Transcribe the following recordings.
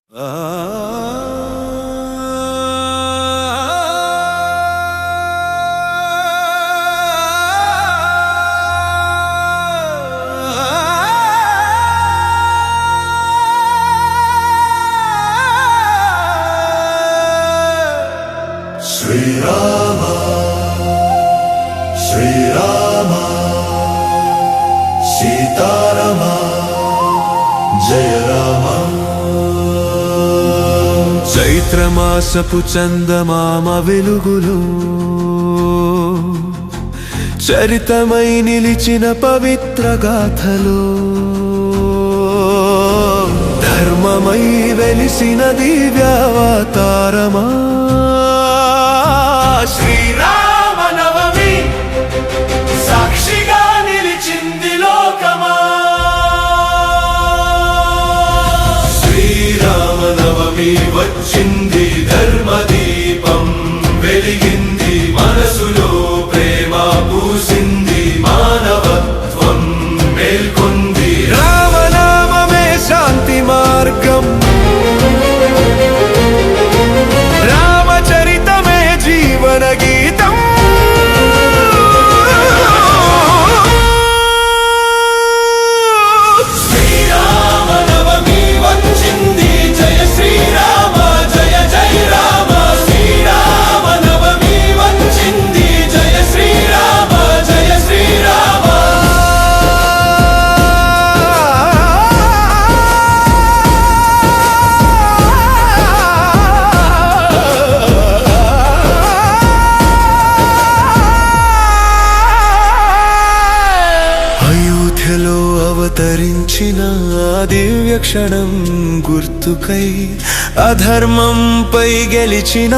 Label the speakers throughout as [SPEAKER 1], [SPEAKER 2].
[SPEAKER 1] శ్రీరామ శ్రీరామ సీతారామ జయ రామ.
[SPEAKER 2] చైత్రమాసపు చందమామ వెలుగులో చరితమై నిలిచిన పవిత్ర గాథలో ధర్మమై వెలిసిన దివ్యావతారమా శ్రీరామ నవమి సాక్షిగా నిలిచింది లోకమా. శ్రీరామ నవమి వచ్చింది, ధర్మదీపం వెలిగింది, మనసులో ప్రేమ పూసింది, మానవత్వం మేల్కొంది. రామనామమే శాంతి మార్గం, రామచరితమే జీవన గీతం. శ్రీరామ నవమి వచ్చింది, జయ శ్రీరామ జయ జయ రామ. శ్రీరామ నవమి వచ్చింది, జయ శ్రీరామ జయ శ్రీరామ. అయోధ్యలో అవతరించిన దివ్య క్షణం గుర్తుకై, అధర్మంపై గెలిచిన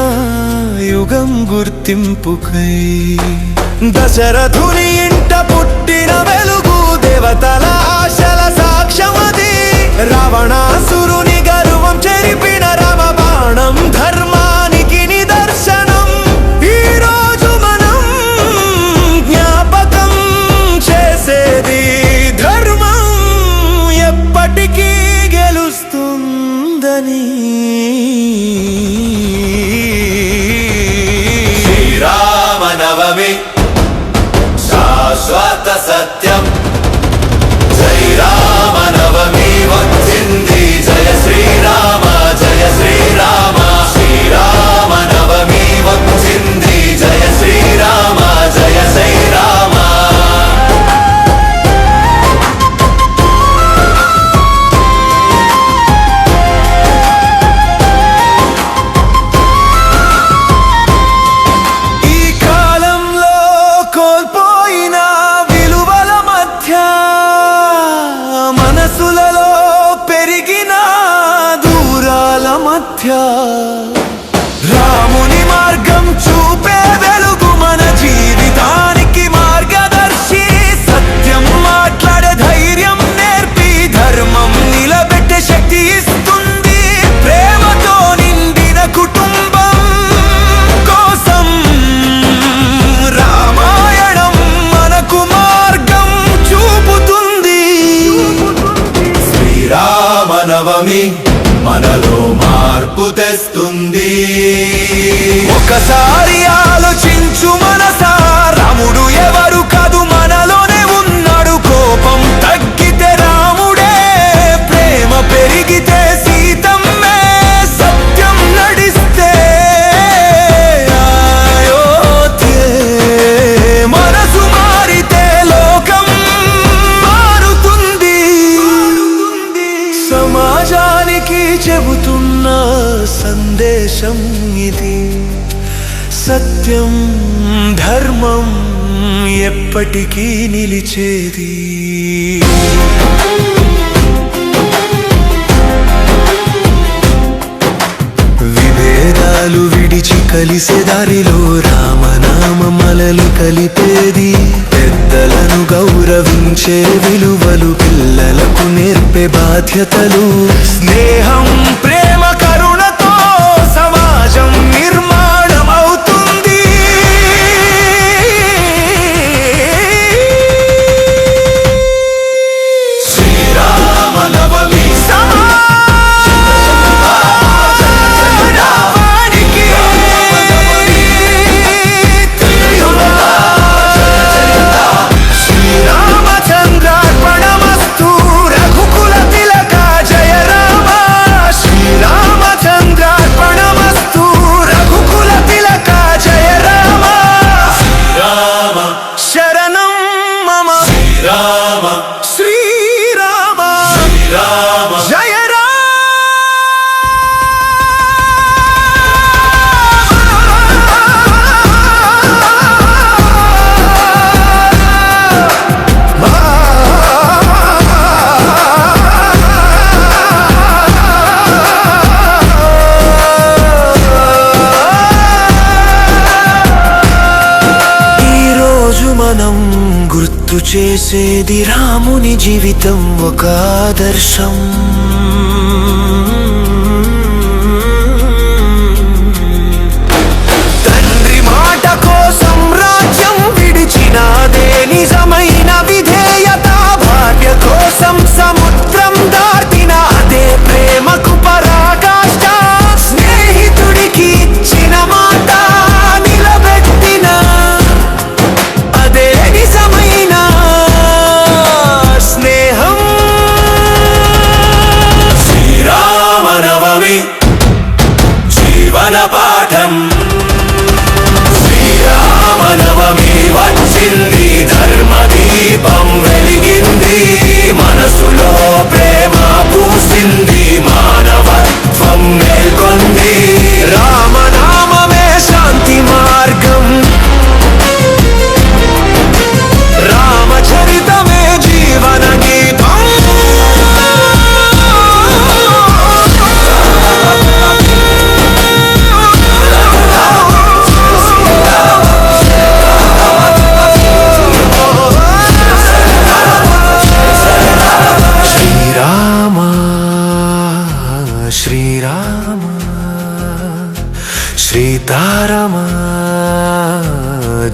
[SPEAKER 2] యుగం గుర్తింపుకై, దశరథుని ఇంట పుట్టిన వెలుగు దేవతల ఆశల సాక్ష్యమది. రావణాసురుని గర్వం చెరిపిన రామబాణం ధర్మానికి నిదర్శనం. ఈ రోజు మనం జ్ఞాపకం చేసేది, ధర్మం ఎప్పటికీ గెలుస్తుందని. శ్రీరామ నవమి శాశ్వత సత్యం, జై రామ నవమి వచ్చింది, జయ శ్రీరామ జయ శ్రీరామ. శ్రీరామ నవమి వచ్చింది, జయ శ్రీరామ జయ శ్రీరామ. ఈ కాలంలో కోల్పోయిన విలువల మధ్య, మనసులలో పెరిగిన దూరాల మధ్య, రాముని మార్గం చూపే వెలుగు మన జీవితానికి మార్గదర్శి. సత్యం మాట్లాడే ధైర్యం నేర్పి, ధర్మం నిలబెట్టే శక్తి ఇస్తుంది. ప్రేమతో నిండిన కుటుంబం కోసం రామాయణం మనకు మార్గం చూపుతుంది. శ్రీరామ నవమి మనలో మార్పు తెస్తుంది. ఒకసారి ఆలోచించు మనసా, రాముడు ఎవరు కాదు మనలోనే ఉన్నాడు. కోపం తగ్గితే రాముడే, ప్రేమ పెరిగితే సీతమ్మే, సత్యం నడిస్తే అయోధ్యే. మనసు మారితే లోకం మారుతుంది. సమాజానికి చెబుతున్న సందేశం ఇది, సత్యం ధర్మం ఎప్పటికీ నిలిచేది. విభేదాలు విడిచి కలిసే దారిలో రామనామం అలలు కలిపేది. పెద్దలను గౌరవించే విలువలు, పిల్లలకు నేర్పే బాధ్యతలు, స్నేహం ప్రేమ కరుణతో సమాజం నిర్మాణం అవుతుంది. శ్రీరామ నవమి సమాజ చేసేది రాముని జీవితం ఒక ఆదర్శం. తండ్రి మాట కోసం రాజ్యం విడిచినాదే నిజమైన విధేయత. భార్య కోసం సముద్రం దాటిన అదే ప్రేమకు పరాకాష్ట. స్నేహితుడికి ఇచ్చిన మాట నిలబెట్టిన అదే నిజమైన స్నేహం. శ్రీరామనవమి జీవన పాఠం. శ్రీరామనవమి వచ్చింది, ధర్మదీపం వెలిగింది, మనసులో ప్రేమ పూసింది, మానవత్వం మేల్కొంది. రామనామమే శాంతి మార్గం, రామచరితమే జీవన గీతం. శ్రీరామ శ్రీరామ శ్రీతారమ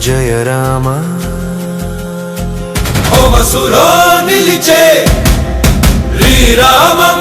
[SPEAKER 2] జయ రామ.
[SPEAKER 1] హోమసులో నిలిచే శ్రీరామం